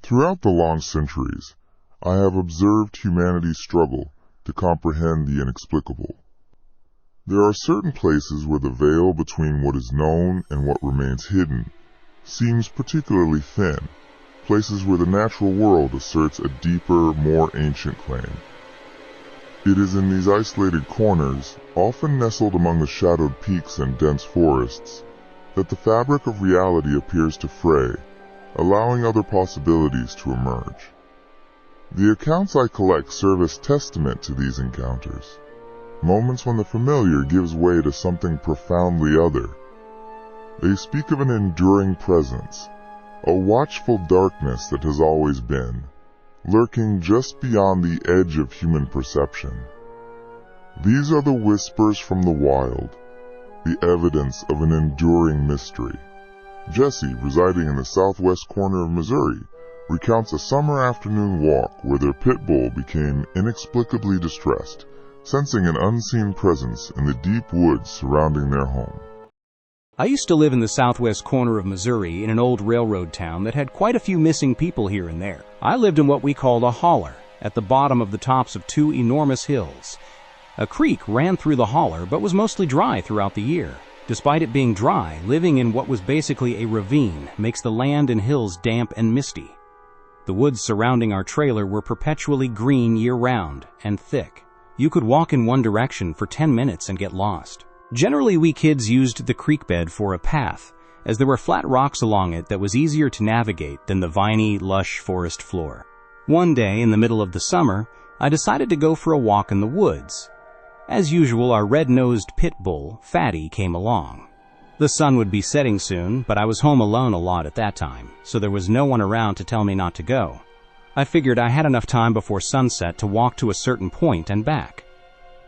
Throughout the long centuries, I have observed humanity's struggle to comprehend the inexplicable. There are certain places where the veil between what is known and what remains hidden seems particularly thin, places where the natural world asserts a deeper, more ancient claim. It is in these isolated corners, often nestled among the shadowed peaks and dense forests, that the fabric of reality appears to fray, allowing other possibilities to emerge. The accounts I collect serve as testament to these encounters, moments when the familiar gives way to something profoundly other. They speak of an enduring presence, a watchful darkness that has always been, lurking just beyond the edge of human perception. These are the whispers from the wild, the evidence of an enduring mystery. Jesse, residing in the southwest corner of Missouri, recounts a summer afternoon walk where their pit bull became inexplicably distressed, sensing an unseen presence in the deep woods surrounding their home. I used to live in the southwest corner of Missouri in an old railroad town that had quite a few missing people here and there. I lived in what we called a holler, at the bottom of the tops of two enormous hills. A creek ran through the holler but was mostly dry throughout the year. Despite it being dry, living in what was basically a ravine makes the land and hills damp and misty. The woods surrounding our trailer were perpetually green year-round and thick. You could walk in one direction for 10 minutes and get lost. Generally, we kids used the creek bed for a path, as there were flat rocks along it that was easier to navigate than the viney, lush forest floor. One day, in the middle of the summer, I decided to go for a walk in the woods. As usual, our red-nosed pit bull, Fatty, came along. The sun would be setting soon, but I was home alone a lot at that time, so there was no one around to tell me not to go. I figured I had enough time before sunset to walk to a certain point and back.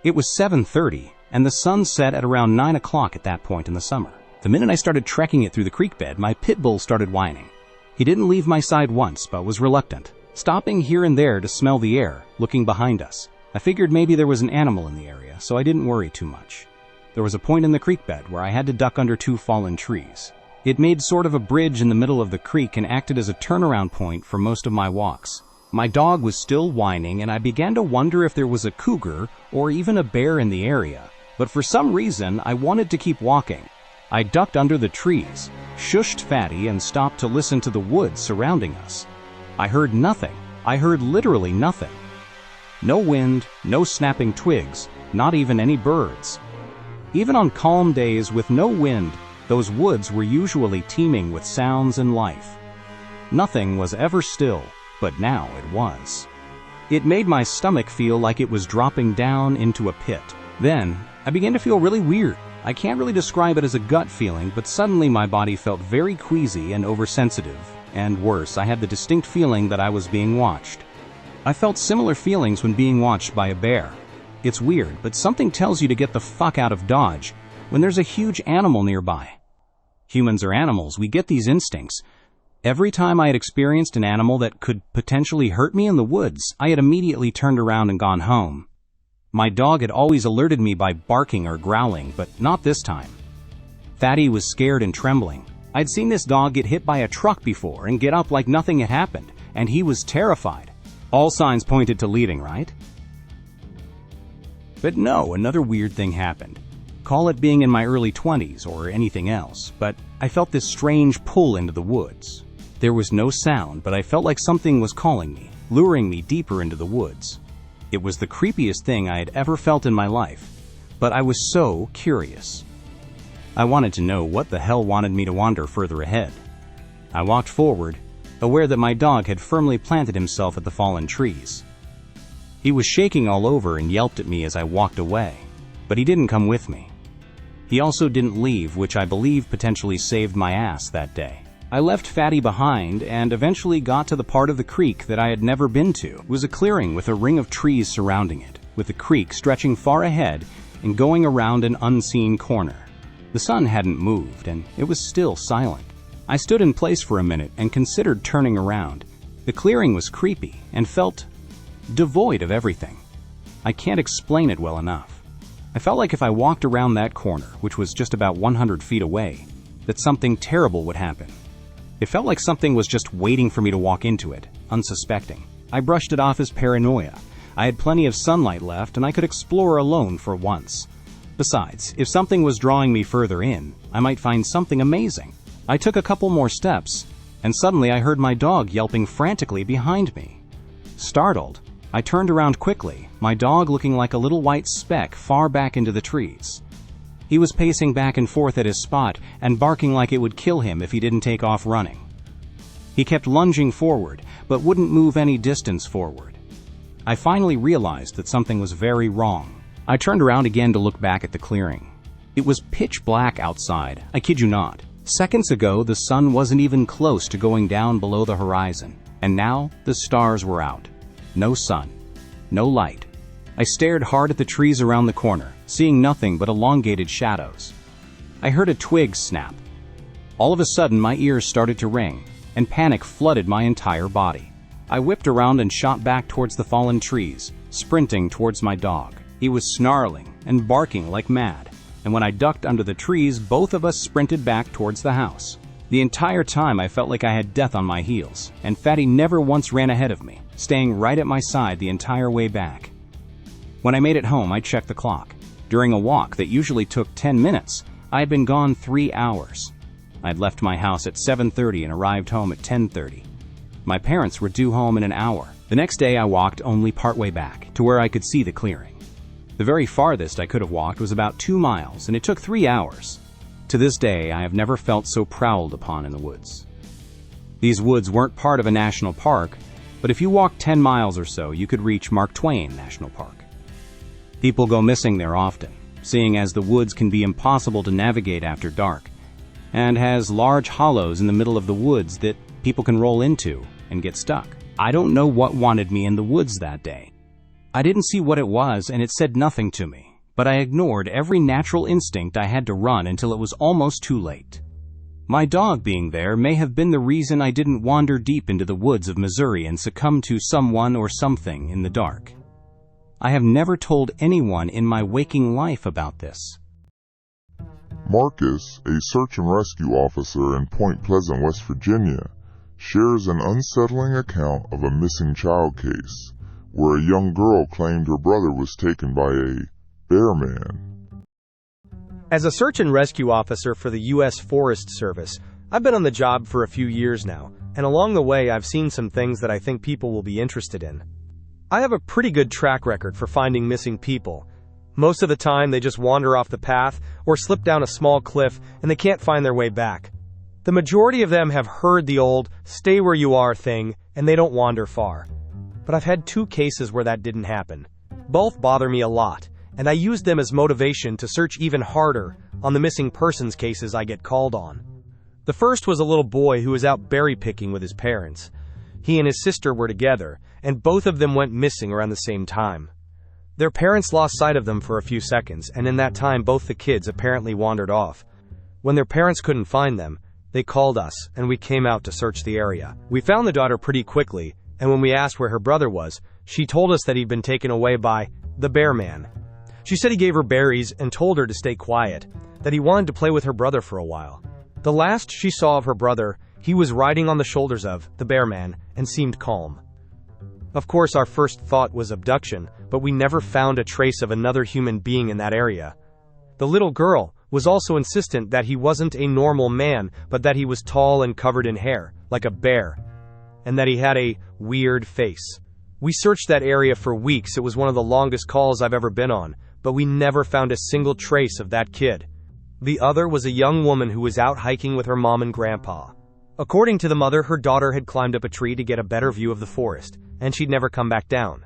It was 7:30, and the sun set at around 9 o'clock at that point in the summer. The minute I started trekking it through the creek bed, my pit bull started whining. He didn't leave my side once, but was reluctant, stopping here and there to smell the air, looking behind us. I figured maybe there was an animal in the area, so I didn't worry too much. There was a point in the creek bed where I had to duck under two fallen trees. It made sort of a bridge in the middle of the creek and acted as a turnaround point for most of my walks. My dog was still whining, and I began to wonder if there was a cougar or even a bear in the area. But for some reason, I wanted to keep walking. I ducked under the trees, shushed Fatty, and stopped to listen to the woods surrounding us. I heard nothing. I heard literally nothing. No wind, no snapping twigs, not even any birds. Even on calm days with no wind, those woods were usually teeming with sounds and life. Nothing was ever still, but now it was. It made my stomach feel like it was dropping down into a pit. Then, I began to feel really weird. I can't really describe it as a gut feeling, but suddenly my body felt very queasy and oversensitive. And worse, I had the distinct feeling that I was being watched. I felt similar feelings when being watched by a bear. It's weird, but something tells you to get the fuck out of Dodge when there's a huge animal nearby. Humans are animals, we get these instincts. Every time I had experienced an animal that could potentially hurt me in the woods, I had immediately turned around and gone home. My dog had always alerted me by barking or growling, but not this time. Fatty was scared and trembling. I'd seen this dog get hit by a truck before and get up like nothing had happened, and he was terrified. All signs pointed to leaving, right? But no, another weird thing happened. Call it being in my early 20s or anything else, but I felt this strange pull into the woods. There was no sound, but I felt like something was calling me, luring me deeper into the woods. It was the creepiest thing I had ever felt in my life, but I was so curious. I wanted to know what the hell wanted me to wander further ahead. I walked forward, aware that my dog had firmly planted himself at the fallen trees. He was shaking all over and yelped at me as I walked away, but he didn't come with me. He also didn't leave, which I believe potentially saved my ass that day. I left Fatty behind and eventually got to the part of the creek that I had never been to. It was a clearing with a ring of trees surrounding it, with the creek stretching far ahead and going around an unseen corner. The sun hadn't moved, and it was still silent. I stood in place for a minute and considered turning around. The clearing was creepy and felt devoid of everything. I can't explain it well enough. I felt like if I walked around that corner, which was just about 100 feet away, that something terrible would happen. It felt like something was just waiting for me to walk into it, unsuspecting. I brushed it off as paranoia. I had plenty of sunlight left, and I could explore alone for once. Besides, if something was drawing me further in, I might find something amazing. I took a couple more steps, and suddenly I heard my dog yelping frantically behind me. Startled, I turned around quickly, my dog looking like a little white speck far back into the trees. He was pacing back and forth at his spot and barking like it would kill him if he didn't take off running. He kept lunging forward, but wouldn't move any distance forward. I finally realized that something was very wrong. I turned around again to look back at the clearing. It was pitch black outside, I kid you not. Seconds ago, the sun wasn't even close to going down below the horizon, and now the stars were out. No sun, no light. I stared hard at the trees around the corner, seeing nothing but elongated shadows. I heard a twig snap. All of a sudden, my ears started to ring, and panic flooded my entire body. I whipped around and shot back towards the fallen trees, sprinting towards my dog. He was snarling and barking like mad, and when I ducked under the trees, both of us sprinted back towards the house. The entire time I felt like I had death on my heels, and Fatty never once ran ahead of me, staying right at my side the entire way back. When I made it home, I checked the clock. During a walk that usually took 10 minutes, I had been gone 3 hours. I'd left my house at 7:30 and arrived home at 10:30. My parents were due home in an hour. The next day I walked only partway back, to where I could see the clearing. The very farthest I could have walked was about 2 miles, and it took 3 hours. To this day, I have never felt so prowled upon in the woods. These woods weren't part of a national park, but if you walked 10 miles or so, you could reach Mark Twain National Park. People go missing there often, seeing as the woods can be impossible to navigate after dark, and has large hollows in the middle of the woods that people can roll into and get stuck. I don't know what wanted me in the woods that day. I didn't see what it was, and it said nothing to me, but I ignored every natural instinct I had to run until it was almost too late. My dog being there may have been the reason I didn't wander deep into the woods of Missouri and succumb to someone or something in the dark. I have never told anyone in my waking life about this. Marcus, a search and rescue officer in Point Pleasant, West Virginia, shares an unsettling account of a missing child case where a young girl claimed her brother was taken by a bear man. As a search and rescue officer for the U.S. Forest Service, I've been on the job for a few years now, and along the way I've seen some things that I think people will be interested in. I have a pretty good track record for finding missing people. Most of the time they just wander off the path or slip down a small cliff and they can't find their way back. The majority of them have heard the old "stay where you are" thing, and they don't wander far. But I've had 2 cases where that didn't happen. Both bother me a lot, and I use them as motivation to search even harder on the missing persons cases I get called on. The first was a little boy who was out berry picking with his parents. He and his sister were together, and both of them went missing around the same time. Their parents lost sight of them for a few seconds, and in that time both the kids apparently wandered off. When their parents couldn't find them, they called us, and we came out to search the area. We found the daughter pretty quickly, and when we asked where her brother was, she told us that he'd been taken away by the bear man. She said he gave her berries and told her to stay quiet, that he wanted to play with her brother for a while. The last she saw of her brother, he was riding on the shoulders of the bear man and seemed calm. Of course, our first thought was abduction, but we never found a trace of another human being in that area. The little girl was also insistent that he wasn't a normal man, but that he was tall and covered in hair, like a bear, and that he had a weird face. We searched that area for weeks. It was one of the longest calls I've ever been on, but we never found a single trace of that kid. The other was a young woman who was out hiking with her mom and grandpa. According to the mother, her daughter had climbed up a tree to get a better view of the forest, and she'd never come back down.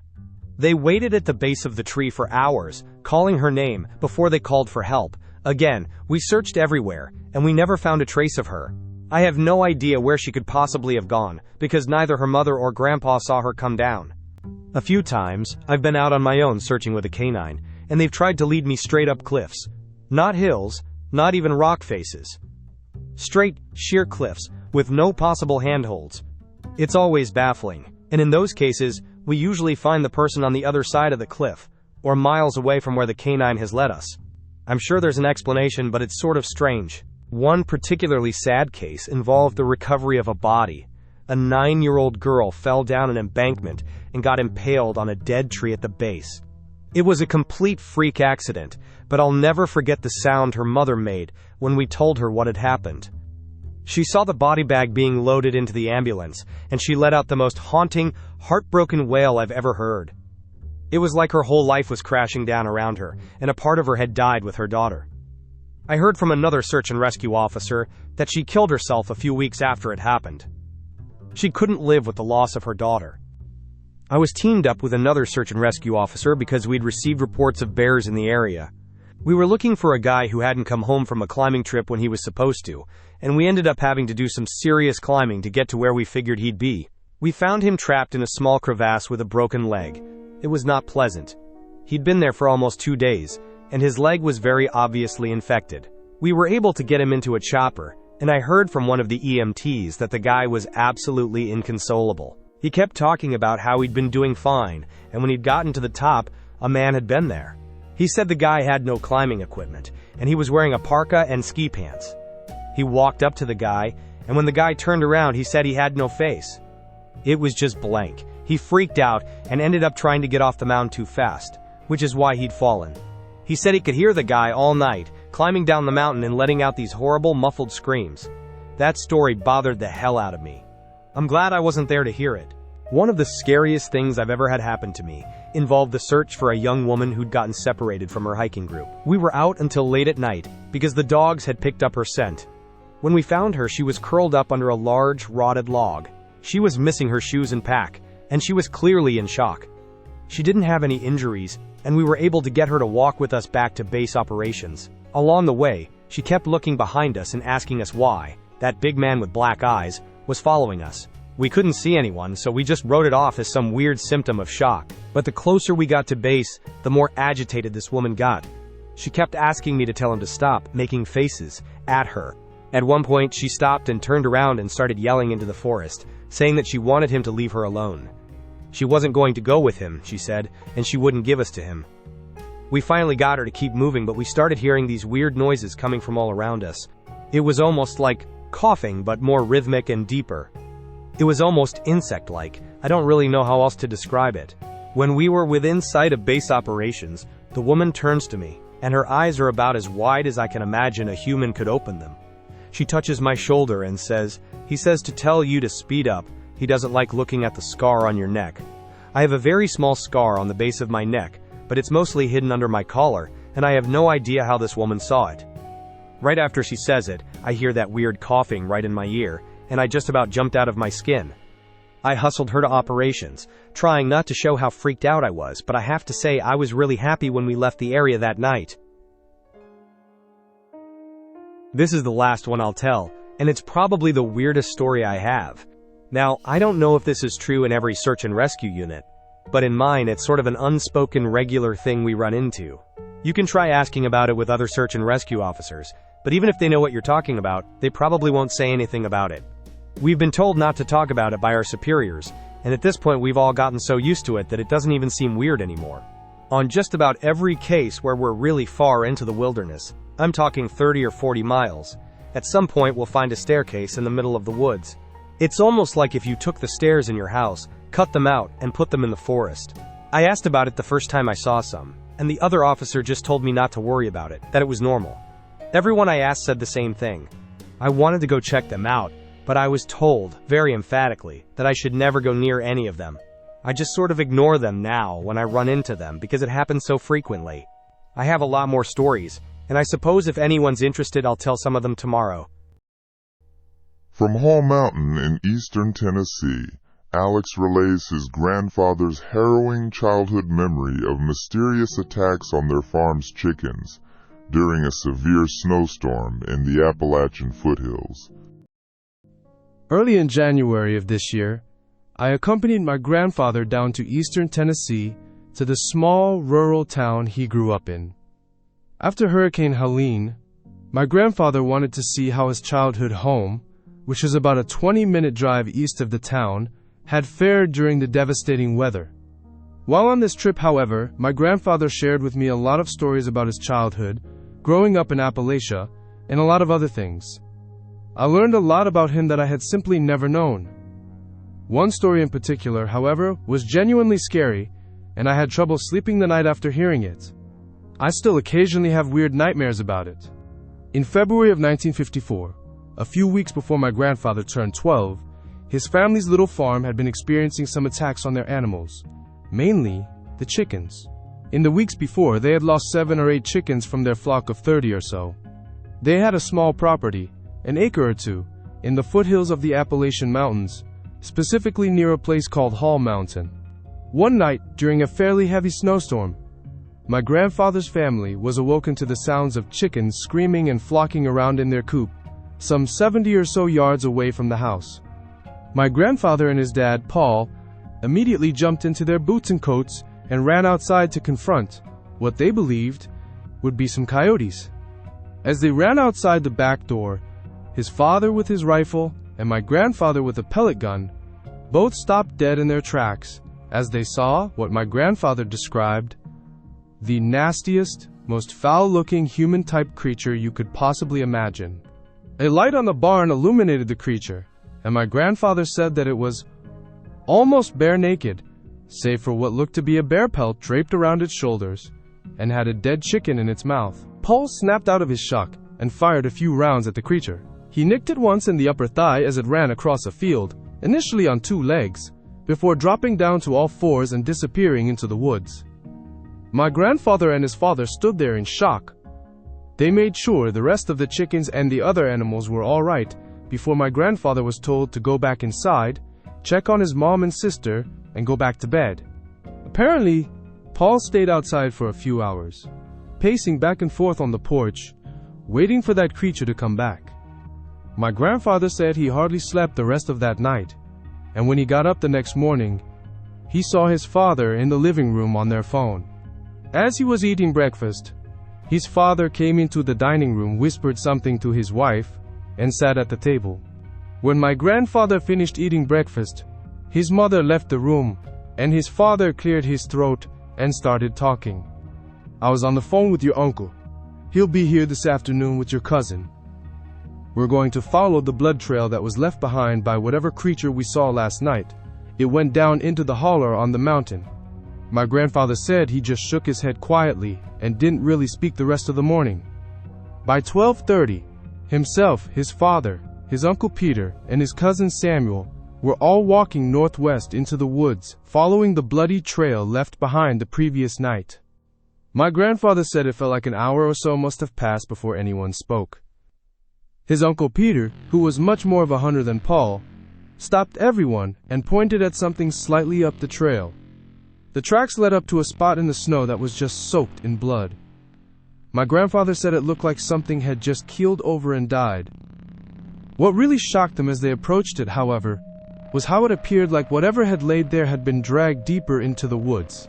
They waited at the base of the tree for hours, calling her name, before they called for help. Again, we searched everywhere, and we never found a trace of her. I have no idea where she could possibly have gone, because neither her mother or grandpa saw her come down. A few times, I've been out on my own searching with a canine, and they've tried to lead me straight up cliffs. Not hills, not even rock faces. Straight, sheer cliffs, with no possible handholds. It's always baffling, and in those cases, we usually find the person on the other side of the cliff, or miles away from where the canine has led us. I'm sure there's an explanation, but it's sort of strange. One particularly sad case involved the recovery of a body. A 9-year-old girl fell down an embankment and got impaled on a dead tree at the base. It was a complete freak accident, but I'll never forget the sound her mother made when we told her what had happened. She saw the body bag being loaded into the ambulance, and she let out the most haunting, heartbroken wail I've ever heard. It was like her whole life was crashing down around her, and a part of her had died with her daughter. I heard from another search and rescue officer that she killed herself a few weeks after it happened. She couldn't live with the loss of her daughter. I was teamed up with another search and rescue officer because we'd received reports of bears in the area. We were looking for a guy who hadn't come home from a climbing trip when he was supposed to, and we ended up having to do some serious climbing to get to where we figured he'd be. We found him trapped in a small crevasse with a broken leg. It was not pleasant. He'd been there for almost 2 days, and his leg was very obviously infected. We were able to get him into a chopper, and I heard from one of the EMTs that the guy was absolutely inconsolable. He kept talking about how he'd been doing fine, and when he'd gotten to the top, a man had been there. He said the guy had no climbing equipment, and he was wearing a parka and ski pants. He walked up to the guy, and when the guy turned around, he said he had no face. It was just blank. He freaked out and ended up trying to get off the mountain too fast, which is why he'd fallen. He said he could hear the guy all night, climbing down the mountain and letting out these horrible muffled screams. That story bothered the hell out of me. I'm glad I wasn't there to hear it. One of the scariest things I've ever had happen to me involved the search for a young woman who'd gotten separated from her hiking group. We were out until late at night because the dogs had picked up her scent. When we found her, she was curled up under a large, rotted log. She was missing her shoes and pack, and she was clearly in shock. She didn't have any injuries, and we were able to get her to walk with us back to base operations. Along the way, she kept looking behind us and asking us why that big man with black eyes was following us. We couldn't see anyone, so we just wrote it off as some weird symptom of shock. But the closer we got to base, the more agitated this woman got. She kept asking me to tell him to stop, making faces at her. At one point, she stopped and turned around and started yelling into the forest, saying that she wanted him to leave her alone. She wasn't going to go with him, she said, and she wouldn't give us to him. We finally got her to keep moving, but we started hearing these weird noises coming from all around us. It was almost like coughing, but more rhythmic and deeper. It was almost insect-like. I don't really know how else to describe it. When we were within sight of base operations, the woman turns to me, and her eyes are about as wide as I can imagine a human could open them. She touches my shoulder and says, "He says to tell you to speed up. He doesn't like looking at the scar on your neck." I have a very small scar on the base of my neck, but it's mostly hidden under my collar, and I have no idea how this woman saw it. Right after she says it, I hear that weird coughing right in my ear, and I just about jumped out of my skin. I hustled her to operations, trying not to show how freaked out I was, but I have to say I was really happy when we left the area that night. This is the last one I'll tell, and it's probably the weirdest story I have. Now, I don't know if this is true in every search and rescue unit, but in mine it's sort of an unspoken regular thing we run into. You can try asking about it with other search and rescue officers, but even if they know what you're talking about, they probably won't say anything about it. We've been told not to talk about it by our superiors, and at this point we've all gotten so used to it that it doesn't even seem weird anymore. On just about every case where we're really far into the wilderness, I'm talking 30 or 40 miles, at some point we'll find a staircase in the middle of the woods. It's almost like if you took the stairs in your house, cut them out, and put them in the forest. I asked about it the first time I saw some, and the other officer just told me not to worry about it, that it was normal. Everyone I asked said the same thing. I wanted to go check them out, but I was told, very emphatically, that I should never go near any of them. I just sort of ignore them now when I run into them because it happens so frequently. I have a lot more stories, and I suppose if anyone's interested I'll tell some of them tomorrow. From Hall Mountain in eastern Tennessee, Alex relays his grandfather's harrowing childhood memory of mysterious attacks on their farm's chickens during a severe snowstorm in the Appalachian foothills. Early in January of this year, I accompanied my grandfather down to eastern Tennessee to the small rural town he grew up in. After Hurricane Helene, my grandfather wanted to see how his childhood home, which is about a 20-minute drive east of the town, had fared during the devastating weather. While on this trip, however, my grandfather shared with me a lot of stories about his childhood, growing up in Appalachia, and a lot of other things. I learned a lot about him that I had simply never known. One story in particular, however, was genuinely scary, and I had trouble sleeping the night after hearing it. I still occasionally have weird nightmares about it. In February of 1954, a few weeks before my grandfather turned 12, his family's little farm had been experiencing some attacks on their animals, mainly the chickens. In the weeks before, they had lost 7 or 8 chickens from their flock of 30 or so. They had a small property, an acre or two, in the foothills of the Appalachian Mountains, specifically near a place called Hall Mountain. One night, during a fairly heavy snowstorm, my grandfather's family was awoken to the sounds of chickens screaming and flocking around in their coop, some 70 or so yards away from the house. My grandfather and his dad, Paul, immediately jumped into their boots and coats and ran outside to confront what they believed would be some coyotes. As they ran outside the back door, his father with his rifle and my grandfather with a pellet gun both stopped dead in their tracks as they saw what my grandfather described the nastiest, most foul-looking human-type creature you could possibly imagine. A light on the barn illuminated the creature, and my grandfather said that it was almost bare naked, save for what looked to be a bear pelt draped around its shoulders, and had a dead chicken in its mouth. Paul snapped out of his shock and fired a few rounds at the creature. He nicked it once in the upper thigh as it ran across a field, initially on 2 legs, before dropping down to all 4s and disappearing into the woods. My grandfather and his father stood there in shock. They made sure the rest of the chickens and the other animals were all right before my grandfather was told to go back inside, check on his mom and sister, and go back to bed. Apparently, Paul stayed outside for a few hours, pacing back and forth on the porch, waiting for that creature to come back. My grandfather said he hardly slept the rest of that night, and when he got up the next morning, he saw his father in the living room on their phone. As he was eating breakfast, his father came into the dining room, whispered something to his wife, and sat at the table. When my grandfather finished eating breakfast, his mother left the room, and his father cleared his throat and started talking. "I was on the phone with your uncle. He'll be here this afternoon with your cousin. We're going to follow the blood trail that was left behind by whatever creature we saw last night. It went down into the holler on the mountain." My grandfather said he just shook his head quietly and didn't really speak the rest of the morning. By 12:30, himself, his father, his Uncle Peter, and his cousin Samuel were all walking northwest into the woods, following the bloody trail left behind the previous night. My grandfather said it felt like an hour or so must have passed before anyone spoke. His Uncle Peter, who was much more of a hunter than Paul, stopped everyone and pointed at something slightly up the trail. The tracks led up to a spot in the snow that was just soaked in blood. My grandfather said it looked like something had just keeled over and died. What really shocked them as they approached it, however, was how it appeared like whatever had laid there had been dragged deeper into the woods.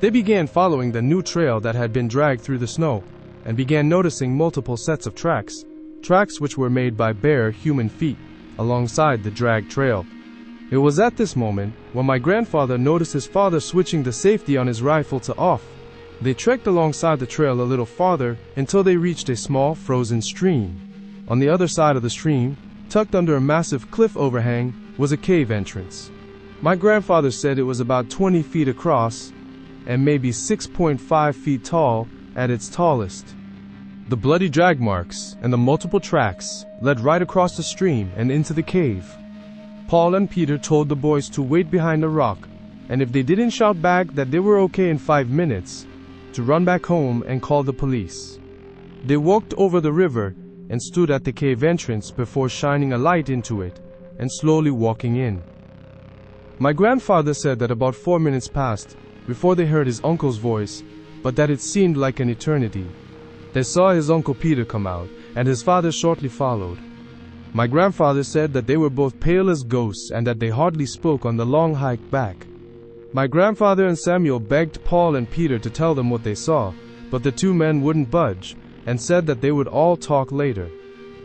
They began following the new trail that had been dragged through the snow, and began noticing multiple sets of tracks which were made by bare human feet, alongside the dragged trail. It was at this moment when my grandfather noticed his father switching the safety on his rifle to off. They trekked alongside the trail a little farther until they reached a small frozen stream. On the other side of the stream, tucked under a massive cliff overhang, was a cave entrance. My grandfather said it was about 20 feet across and maybe 6.5 feet tall at its tallest. The bloody drag marks and the multiple tracks led right across the stream and into the cave. Paul and Peter told the boys to wait behind a rock, and if they didn't shout back that they were okay in 5 minutes, to run back home and call the police. They walked over the river and stood at the cave entrance before shining a light into it and slowly walking in. My grandfather said that about 4 minutes passed before they heard his uncle's voice, but that it seemed like an eternity. They saw his Uncle Peter come out, and his father shortly followed. My grandfather said that they were both pale as ghosts and that they hardly spoke on the long hike back. My grandfather and Samuel begged Paul and Peter to tell them what they saw, but the 2 men wouldn't budge and said that they would all talk later.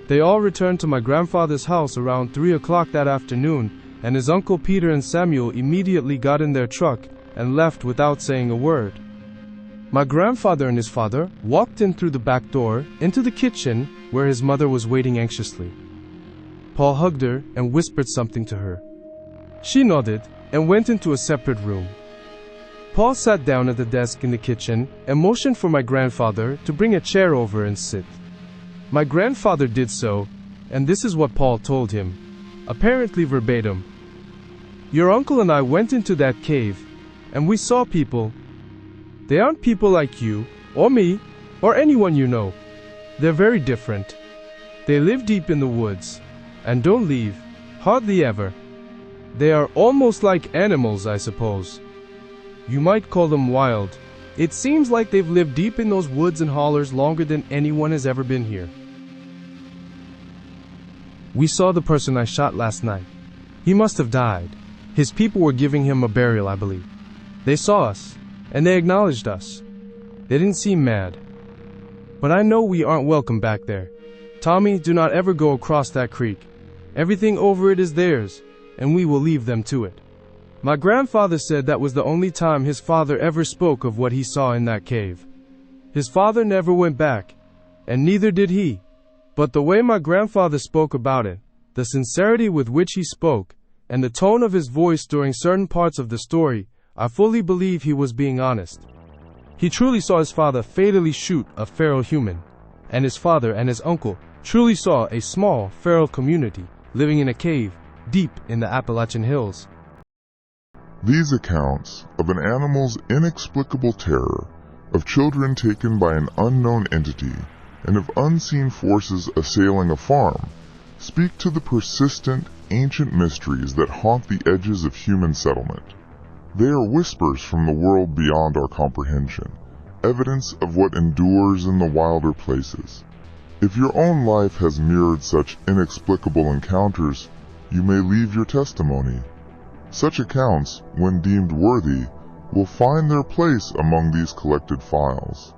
They all returned to my grandfather's house around 3 o'clock that afternoon, and his Uncle Peter and Samuel immediately got in their truck and left without saying a word. My grandfather and his father walked in through the back door into the kitchen where his mother was waiting anxiously. Paul hugged her and whispered something to her. She nodded and went into a separate room. Paul sat down at the desk in the kitchen and motioned for my grandfather to bring a chair over and sit. My grandfather did so, and this is what Paul told him, apparently verbatim. Your uncle and I went into that cave, and we saw people. They aren't people like you, or me, or anyone you know. They're very different. They live deep in the woods, and don't leave, hardly ever. They are almost like animals, I suppose. You might call them wild. It seems like they've lived deep in those woods and hollers longer than anyone has ever been here. We saw the person I shot last night. He must have died. His people were giving him a burial, I believe. They saw us, and they acknowledged us. They didn't seem mad. But I know we aren't welcome back there. Tommy, do not ever go across that creek. Everything over it is theirs, and we will leave them to it. My grandfather said that was the only time his father ever spoke of what he saw in that cave. His father never went back, and neither did he. But the way my grandfather spoke about it, the sincerity with which he spoke, and the tone of his voice during certain parts of the story, I fully believe he was being honest. He truly saw his father fatally shoot a feral human, and his father and his uncle truly saw a small feral community living in a cave deep in the Appalachian Hills. These accounts of an animal's inexplicable terror, of children taken by an unknown entity, and of unseen forces assailing a farm, speak to the persistent, ancient mysteries that haunt the edges of human settlement. They are whispers from the world beyond our comprehension, evidence of what endures in the wilder places. If your own life has mirrored such inexplicable encounters, you may leave your testimony. Such accounts, when deemed worthy, will find their place among these collected files.